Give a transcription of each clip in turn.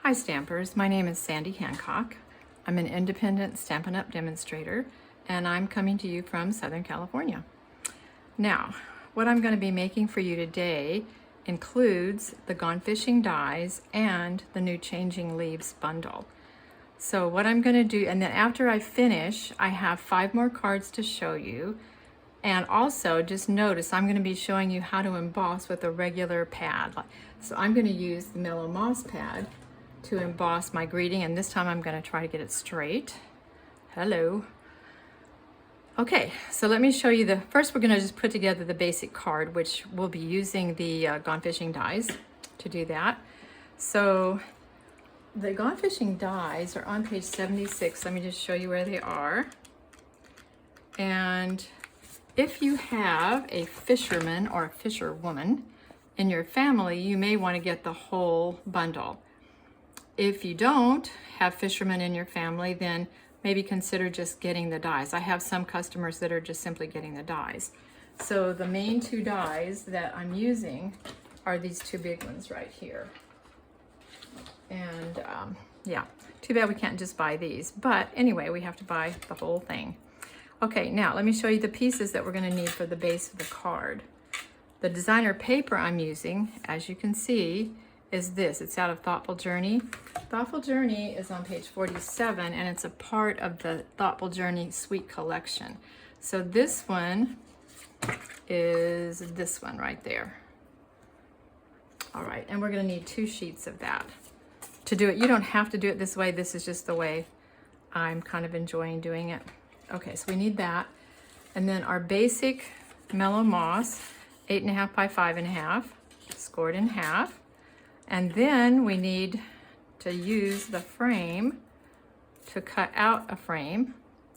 Hi Stampers, my name is Sandy Hancock. I'm an independent Stampin' Up! Demonstrator, and I'm coming to you from Southern California. Now, what I'm going to be making for you today includes the Gone Fishing dies and the new Changing Leaves bundle. So what I'm going to do, and then after I finish, I have 5 more cards to show you. And also, just notice I'm going to be showing you how to emboss with a regular pad. So I'm going to use the Mellow Moss pad to emboss my greeting, and this time I'm going to try to get it straight. Hello. Okay, so let me show you first we're going to just put together the basic card, which we'll be using the Gone Fishing dies to do that. So the Gone Fishing dies are on page 76. Let me just show you where they are. And if you have a fisherman or a fisherwoman in your family, you may want to get the whole bundle. If you don't have fishermen in your family, then maybe consider just getting the dies. I have some customers that are just simply getting the dies. So the main 2 dies that I'm using are these 2 big ones right here. And yeah, too bad we can't just buy these. But anyway, we have to buy the whole thing. Okay, now let me show you the pieces that we're going to need for the base of the card. The designer paper I'm using, as you can see, is this. It's out of Thoughtful Journey. Thoughtful Journey is on page 47, and it's a part of the Thoughtful Journey Suite collection. So this one is this one right there. All right, and we're going to need 2 sheets of that. To do it, you don't have to do it this way. This is just the way I'm kind of enjoying doing it. Okay, so we need that. And then our basic Mellow Moss, 8.5 by 5.5, scored in half. And then we need to use the frame to cut out a frame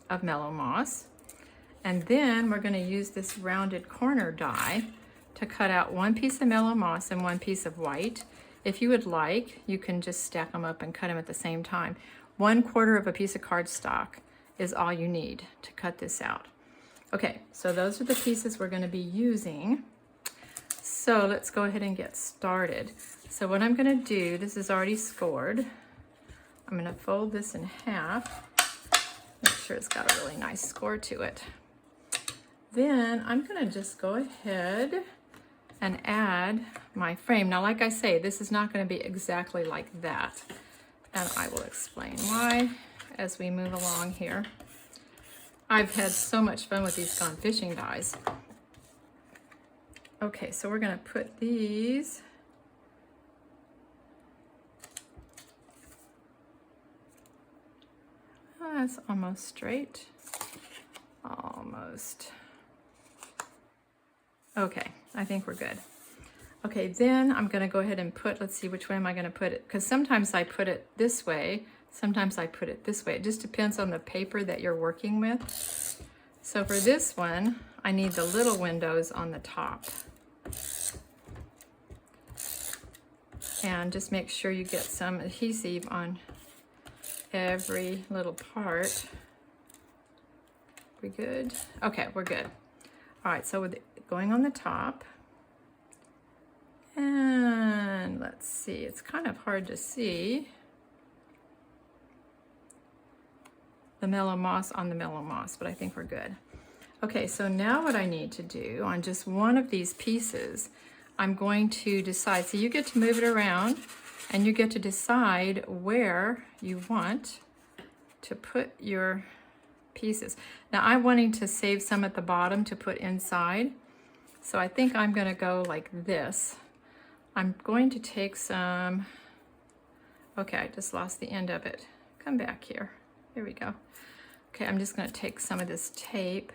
of Mellow Moss. And then we're going to use this rounded corner die to cut out 1 piece of Mellow Moss and 1 piece of white. If you would like, you can just stack them up and cut them at the same time. 1/4 of a piece of cardstock is all you need to cut this out. Okay, so those are the pieces we're going to be using. So let's go ahead and get started. So what I'm going to do, this is already scored. I'm going to fold this in half. Make sure it's got a really nice score to it. Then I'm going to just go ahead and add my frame. Now, like I say, this is not going to be exactly like that. And I will explain why as we move along here. I've had so much fun with these Gone Fishing dies. Okay, so we're going to put these that's almost straight. Almost. Okay, I think we're good. Okay, then I'm going to go ahead and put, let's see, which way am I going to put it? Because sometimes I put it this way, sometimes I put it this way. It just depends on the paper that you're working with. So for this one, I need the little windows on the top. And just make sure you get some adhesive on every little part. We good? Okay, we're good. All right, so with it going on the top, and let's see, it's kind of hard to see the Mellow Moss on the Mellow Moss, but I think we're good. Okay, so now what I need to do on just one of these pieces, I'm going to decide, so you get to move it around and you get to decide where you want to put your pieces. Now I'm wanting to save some at the bottom to put inside, so I think I'm going to go like this. I'm going to take some, okay, I just lost the end of it. Come back here. Here we go. Okay, I'm just going to take some of this tape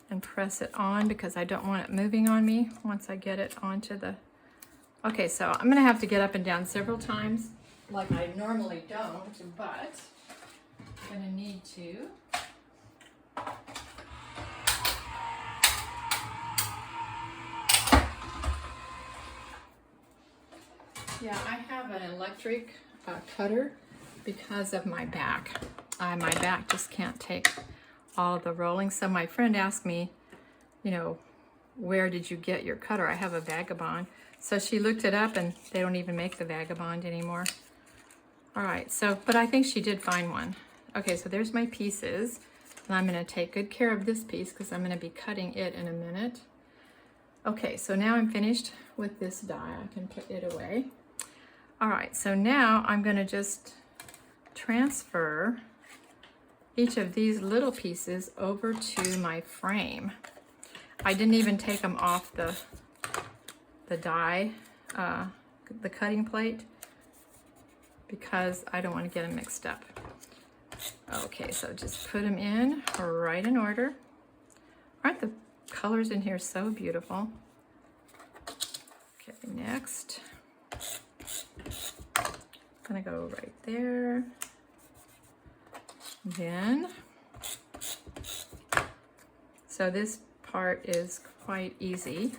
and press it on because I don't want it moving on me once I get it onto the... Okay, so I'm going to have to get up and down several times like I normally don't, but I'm going to need to. Yeah, I have an electric cutter because of my back. My back just can't take all of the rolling. So my friend asked me, you know, where did you get your cutter? I have a Vagabond. So she looked it up, and they don't even make the Vagabond anymore. All right, so, but I think she did find one. Okay, so there's my pieces. And I'm gonna take good care of this piece because I'm gonna be cutting it in a minute. Okay, so now I'm finished with this die. I can put it away. All right, so now I'm gonna just transfer each of these little pieces over to my frame. I didn't even take them off the die, the cutting plate, because I don't want to get them mixed up. Okay, so just put them in right in order. Aren't the colors in here so beautiful? Okay, next. I'm gonna go right there. Then, so this part is quite easy,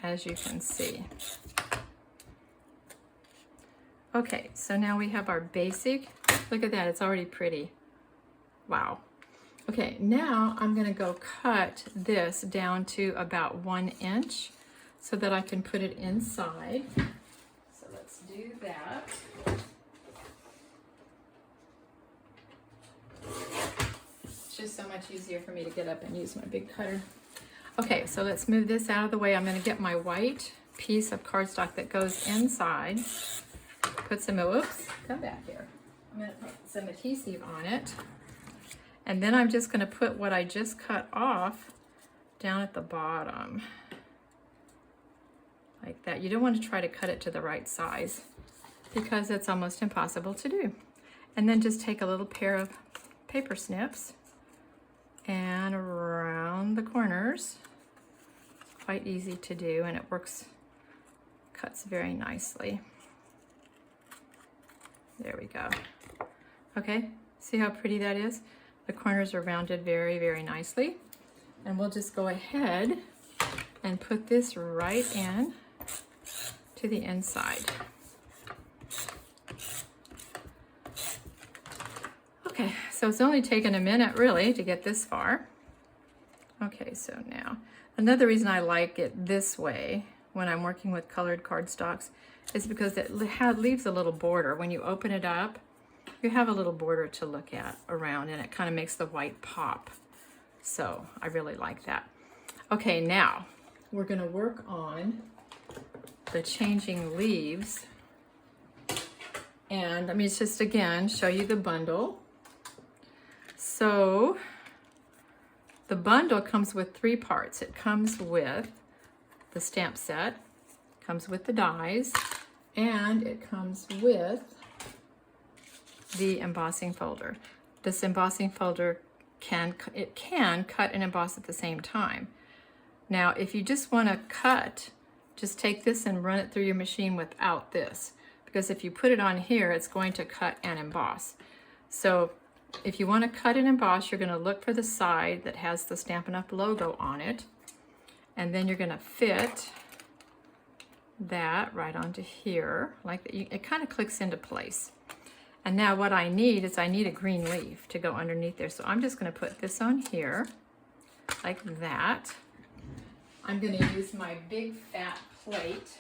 as you can see. Okay, so now we have our basic. Look at that, it's already pretty. Wow. Okay, now I'm gonna go cut this down to about 1 inch so that I can put it inside. So let's do that. It's just so much easier for me to get up and use my big cutter. Okay, so let's move this out of the way. I'm gonna get my white piece of cardstock that goes inside. Put some, whoops, come back here. I'm gonna put some adhesive on it. And then I'm just gonna put what I just cut off down at the bottom. Like that. You don't want to try to cut it to the right size because it's almost impossible to do. And then just take a little pair of paper snips and around the corners. It's quite easy to do and it works, cuts very nicely. There we go. Okay, see how pretty that is? The corners are rounded very, very nicely. And we'll just go ahead and put this right in to the inside. Okay, so it's only taken a minute really to get this far. Okay, so now, another reason I like it this way when I'm working with colored cardstocks is because it leaves a little border. When you open it up, you have a little border to look at around and it kind of makes the white pop. So I really like that. Okay, now we're gonna work on the changing leaves. And let me just again show you the bundle. So the bundle comes with 3 parts. It comes with the stamp set, comes with the dies, and it comes with the embossing folder. This embossing folder can cut and emboss at the same time. Now, if you just want to cut, just take this and run it through your machine without this, because if you put it on here, it's going to cut and emboss. So if you want to cut and emboss, you're going to look for the side that has the Stampin' Up! Logo on it, and then you're going to fit that right onto here, like that. It kind of clicks into place. And now what I need is I need a green leaf to go underneath there. So I'm just going to put this on here, like that. I'm going to use my big fat plate,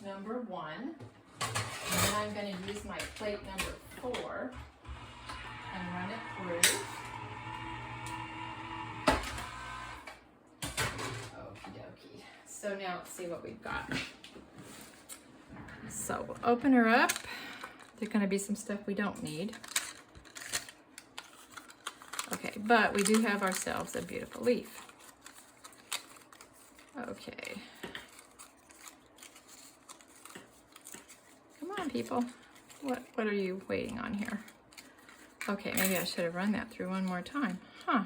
number 1. And then I'm going to use my plate number 4 and run it through. Okie dokie. So now let's see what we've got. So we'll open her up. There's going to be some stuff we don't need. Okay, but we do have ourselves a beautiful leaf. Okay. Come on, people. What are you waiting on here? Okay, maybe I should have run that through one more time. Huh.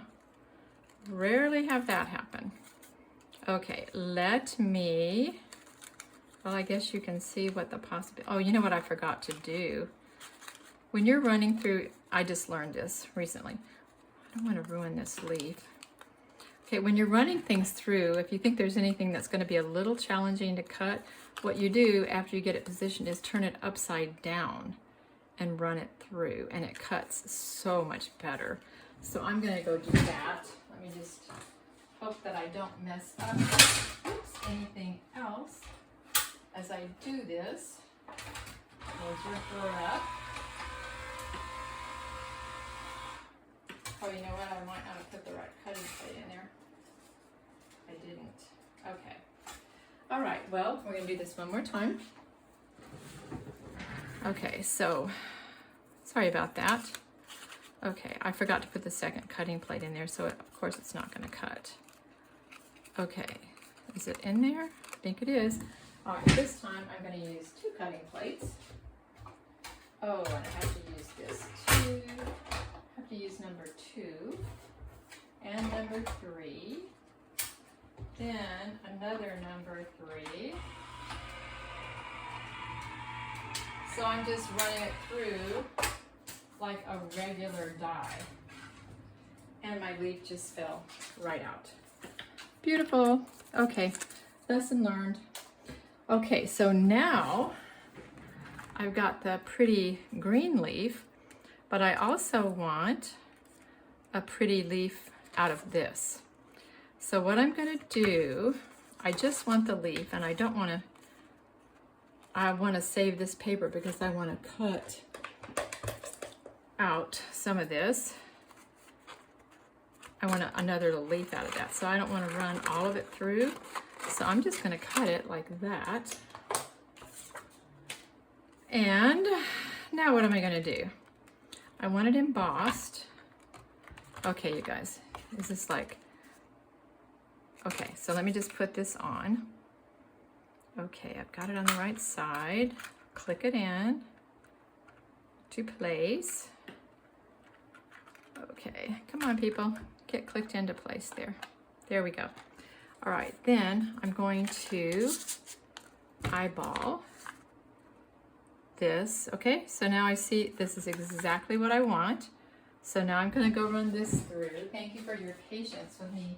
Rarely have that happen. Okay, let me... Well, I guess you can see what the possibility... Oh, you know what I forgot to do? When you're running through... I just learned this recently. I don't want to ruin this leaf. Okay, when you're running things through, if you think there's anything that's going to be a little challenging to cut, what you do after you get it positioned is turn it upside down and run it through, and it cuts so much better. So I'm going to go do that. Let me just hope that I don't mess up anything else. As I do this, we'll jerk her up. Oh, you know what? I might not have put the right cutting plate in there. I didn't. Okay. All right, well, we're gonna do this one more time. Okay, so, sorry about that. Okay, I forgot to put the second cutting plate in there, so of course it's not gonna cut. Okay, is it in there? I think it is. All right, this time I'm gonna use 2 cutting plates. Oh, and I have to use this too. I have to use number 2 and number 3. Then another number 3. So I'm just running it through like a regular die. And my leaf just fell right out. Beautiful. Okay, lesson learned. Okay, so now I've got the pretty green leaf, but I also want a pretty leaf out of this. So what I'm gonna do, I just want the leaf, and I don't wanna, I wanna save this paper because I wanna cut out some of this. I want another little leaf out of that, so I don't wanna run all of it through. So I'm just gonna cut it like that. And now what am I gonna do? I want it embossed. Okay, you guys, is this like, okay, so let me just put this on. Okay, I've got it on the right side. Click it in to place. Okay, come on people, get clicked into place there. There we go. All right, then I'm going to eyeball this. Okay, so now I see this is exactly what I want. So now I'm gonna go run this through. Thank you for your patience with me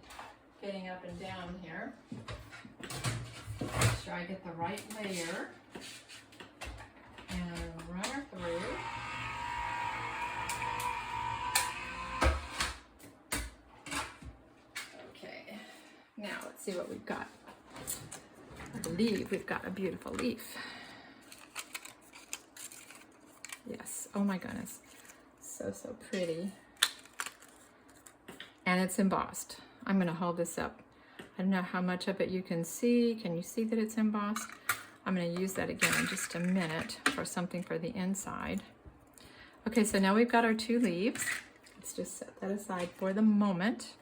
getting up and down here. Make sure I get the right layer and run her through. Okay, now let's see what we've got. I believe we've got a beautiful leaf. Yes, oh my goodness, so pretty. And it's embossed. I'm gonna hold this up. I don't know how much of it you can see. Can you see that it's embossed? I'm gonna use that again in just a minute for something for the inside. Okay, so now we've got our 2 leaves. Let's just set that aside for the moment.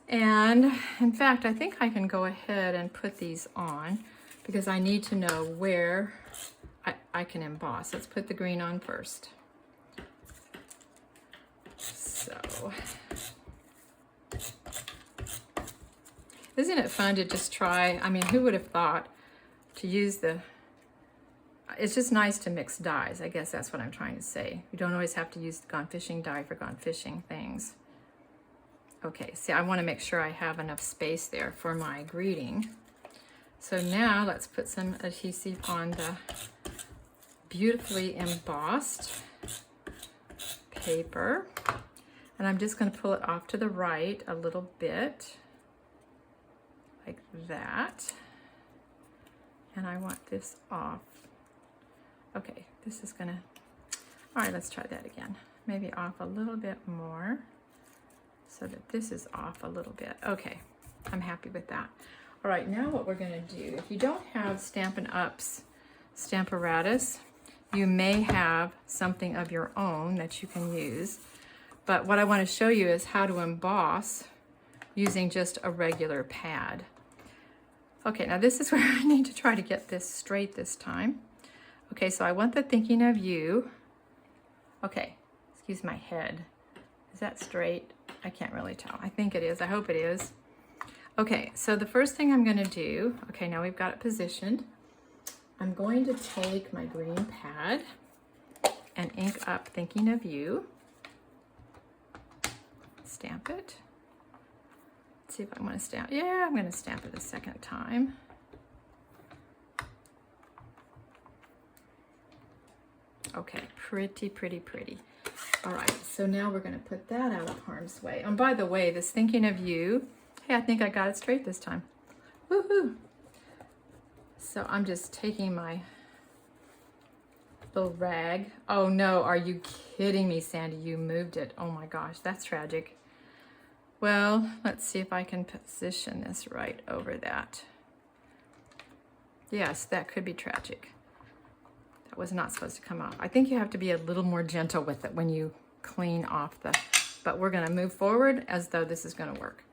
And in fact, I think I can go ahead and put these on because I need to know where I can emboss. Let's put the green on first. So, isn't it fun to just try? I mean, who would have thought to use the, it's just nice to mix dyes. I guess that's what I'm trying to say. You don't always have to use the Gone Fishing dye for Gone Fishing things. Okay, see, I want to make sure I have enough space there for my greeting. So now let's put some adhesive on the beautifully embossed paper. And I'm just going to pull it off to the right a little bit, like that. And I want this off. Okay, this is going to, all right, let's try that again. Maybe off a little bit more so that this is off a little bit. Okay, I'm happy with that. All right, now what we're going to do, if you don't have Stampin' Up's Stamparatus, you may have something of your own that you can use. But what I want to show you is how to emboss using just a regular pad. Okay, now this is where I need to try to get this straight this time. Okay, so I want the thinking of you. Okay, excuse my head. Is that straight? I can't really tell. I think it is. I hope it is. Okay, so the first thing I'm going to do, okay, now we've got it positioned. I'm going to take my green pad and ink up Thinking of You. Stamp it. Let's see if I want to stamp. Yeah, I'm going to stamp it a second time. Okay, pretty, pretty, pretty. All right, so now we're going to put that out of harm's way. And by the way, this Thinking of You, hey, I think I got it straight this time. Woohoo! So I'm just taking my Little rag. Oh no, are you kidding me, Sandy? You moved it. Oh my gosh, that's tragic. Well, let's see if I can position this right over that. Yes, that could be tragic. That was not supposed to come off. I think you have to be a little more gentle with it when you clean off the, but we're gonna move forward as though this is gonna work.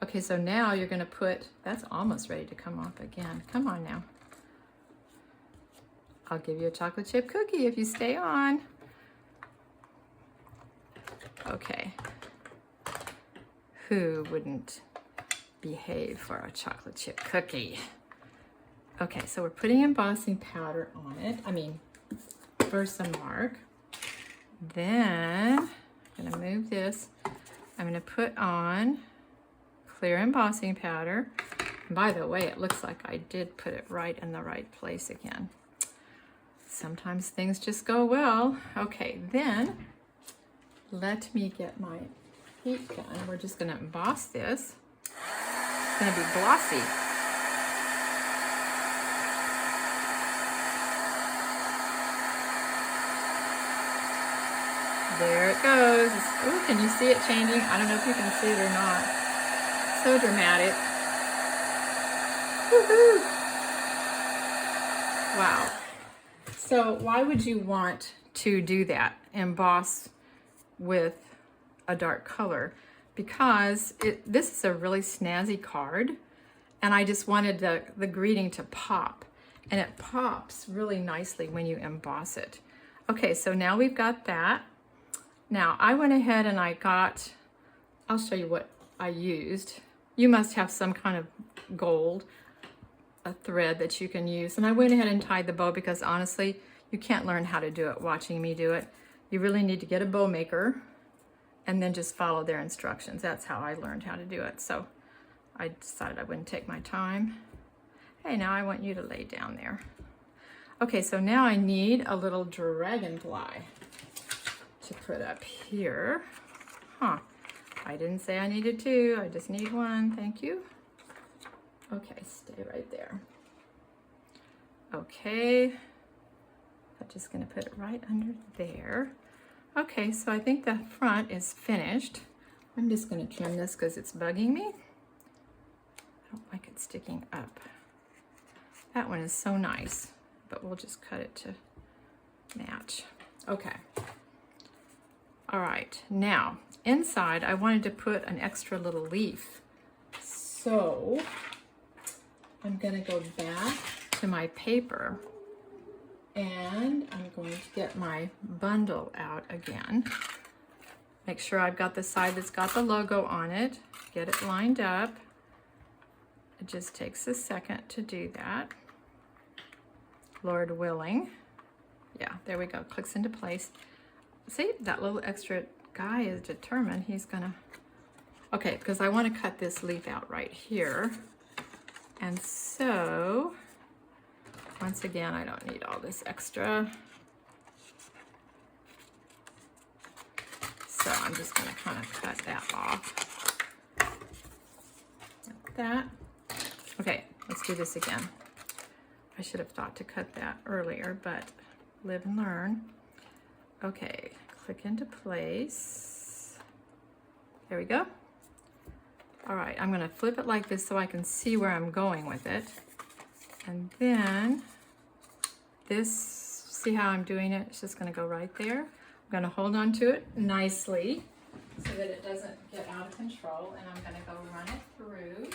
Okay, so now you're gonna put, that's almost ready to come off again. Come on now. I'll give you a chocolate chip cookie if you stay on. Okay. Who wouldn't behave for a chocolate chip cookie? Okay, so we're putting embossing powder on it. I mean, first a mark. Then I'm gonna move this. I'm gonna put on clear embossing powder. And by the way, it looks like I did put it right in the right place again. Sometimes things just go well. Okay, then let me get my heat gun. We're just gonna emboss this. It's gonna be glossy. There it goes. Oh, can you see it changing? I don't know if you can see it or not. So dramatic. Woohoo! Wow. So why would you want to do that? Emboss with a dark color? Because this is a really snazzy card, and I just wanted the greeting to pop, and it pops really nicely when you emboss it. Okay, so now we've got that. Now I went ahead and I'll show you what I used. You must have some kind of gold, a thread that you can use. And I went ahead and tied the bow because honestly, you can't learn how to do it watching me do it. You really need to get a bow maker and then just follow their instructions. That's how I learned how to do it. So I decided I wouldn't take my time. Hey, now I want you to lay down there. Okay, so now I need a little dragonfly to put up here. Huh, I didn't say I needed two, I just need one, thank you. Okay, stay right there. Okay, I'm just gonna put it right under there. Okay, so I think the front is finished. I'm just gonna trim this because it's bugging me. I don't like it sticking up. That one is so nice, but we'll just cut it to match. Okay. All right, now inside I wanted to put an extra little leaf. So I'm gonna go back to my paper and I'm going to get my bundle out again. Make sure I've got the side that's got the logo on it. Get it lined up. It just takes a second to do that. Lord willing. Yeah, there we go, clicks into place. See, that little extra guy is determined. He's gonna, okay, because I want to cut this leaf out right here. And so, once again, I don't need all this extra. So I'm just gonna kind of cut that off. Like that. Okay, let's do this again. I should have thought to cut that earlier, but live and learn. Okay, click into place. There we go. All right, I'm gonna flip it like this so I can see where I'm going with it. And then this, see how I'm doing it? It's just gonna go right there. I'm gonna hold on to it nicely so that it doesn't get out of control, and I'm gonna go run it through.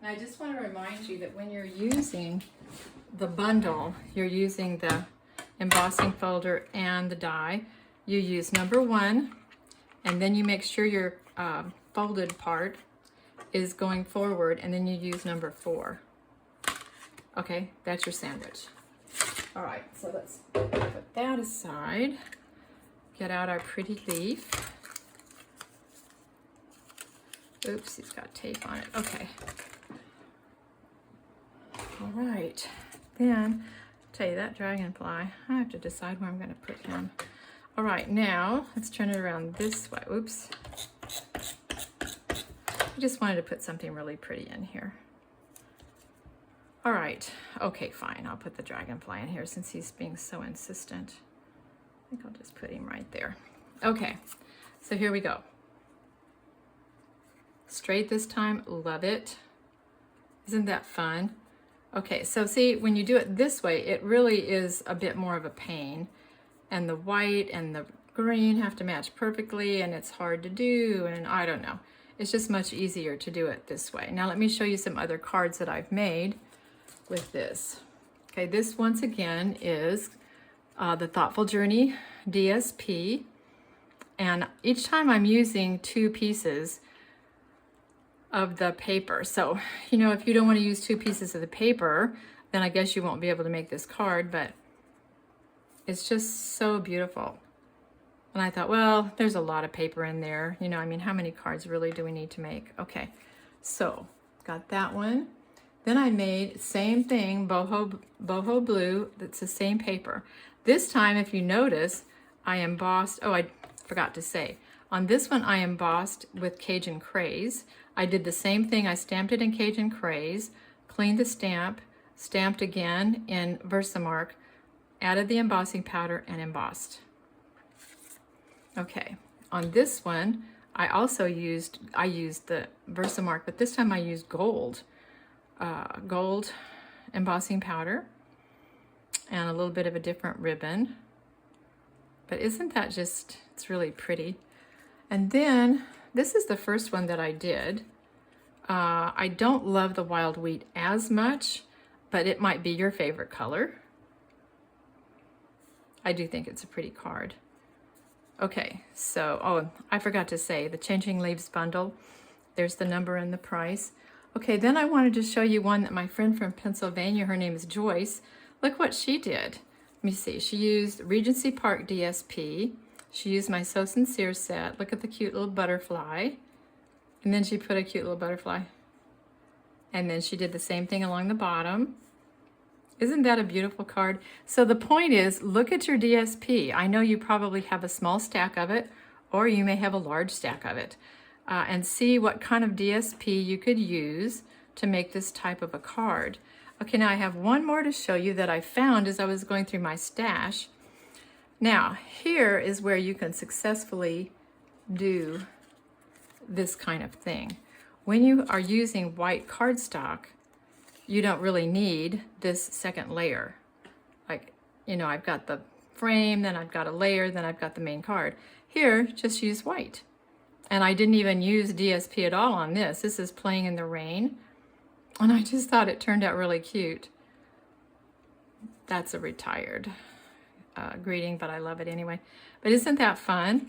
And I just want to remind you that when you're using the bundle, you're using the embossing folder and the die, you use number 1, and then you make sure your folded part is going forward, and then you use number 4. Okay, that's your sandwich. All right, so let's put that aside. Get out our pretty leaf. Oops, it's got tape on it. Okay. All right, then, I'll tell you that dragonfly, I have to decide where I'm gonna put him. All right, now, let's turn it around this way. Oops. I just wanted to put something really pretty in here. All right, okay, fine. I'll put the dragonfly in here since he's being so insistent. I think I'll just put him right there. Okay, so here we go. Straight this time, love it. Isn't that fun? Okay, so see, when you do it this way, it really is a bit more of a pain. And the white and the green have to match perfectly, and it's hard to do, and I don't know. It's just much easier to do it this way. Now let me show you some other cards that I've made with this. Okay, this once again is the Thoughtful Journey DSP. And each time I'm using 2 pieces of the paper. So, you know, if you don't want to use 2 pieces of the paper, then I guess you won't be able to make this card, but it's just so beautiful. And I thought, well, there's a lot of paper in there. You know, I mean, how many cards really do we need to make? Okay, so got that one. Then I made same thing, boho blue. That's the same paper. This time, if you notice, I embossed, oh, I forgot to say, on this one I embossed with Cajun Craze. I did the same thing. I stamped it in Cajun Craze, cleaned the stamp, stamped again in Versamark, added the embossing powder, and embossed. Okay, on this one, I also used the Versamark, but this time I used gold embossing powder and a little bit of a different ribbon. But isn't that just, it's really pretty. And then this is the first one that I did. I don't love the wild wheat as much, but it might be your favorite color. I do think it's a pretty card. Okay, so, oh, I forgot to say, the Changing Leaves bundle, there's the number and the price. Okay, then I wanted to show you one that my friend from Pennsylvania, her name is Joyce. Look what she did. Let me see, she used Regency Park DSP. She used my So Sincere set. Look at the cute little butterfly. And then she put a cute little butterfly. And then she did the same thing along the bottom. Isn't that a beautiful card? So the point is, look at your DSP. I know you probably have a small stack of it, or you may have a large stack of it. And see what kind of DSP you could use to make this type of a card. Okay, now I have one more to show you that I found as I was going through my stash. Now, here is where you can successfully do this kind of thing. When you are using white cardstock, you don't really need this second layer. Like, you know, I've got the frame, then I've got a layer, then I've got the main card. Here, just use white. And I didn't even use DSP at all on this. This is Playing in the Rain. And I just thought it turned out really cute. That's a retired greeting, but I love it anyway. But isn't that fun?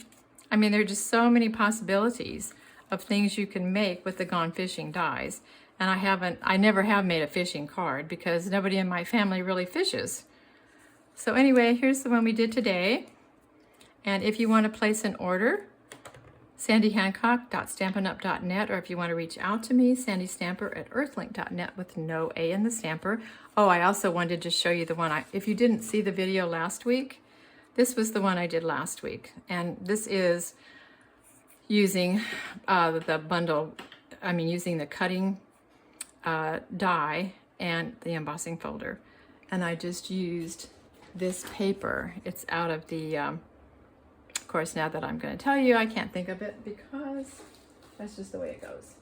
I mean, there are just so many possibilities of things you can make with the Gone Fishing dies. And I never have made a fishing card because nobody in my family really fishes. So anyway, here's the one we did today. And if you want to place an order, sandyhancock.stampinup.net, or if you want to reach out to me, sandystamper@earthlink.net with no A in the stamper. Oh, I also wanted to show you the one, if you didn't see the video last week, this was the one I did last week. And this is using the bundle, using the cutting die and the embossing folder. And I just used this paper. It's out of the, of course, now that I'm going to tell you, I can't think of it because that's just the way it goes.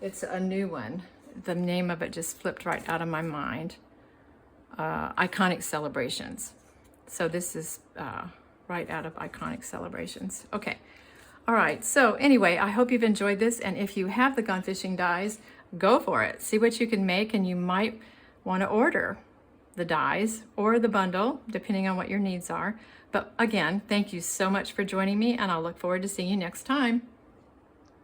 It's a new one. The name of it just flipped right out of my mind. Iconic Celebrations. So this is right out of Iconic Celebrations. Okay. All right. So anyway, I hope you've enjoyed this. And if you have the Gone Fishing dies, go for it. See what you can make, and you might want to order the dies or the bundle, depending on what your needs are. But again, thank you so much for joining me, and I'll look forward to seeing you next time.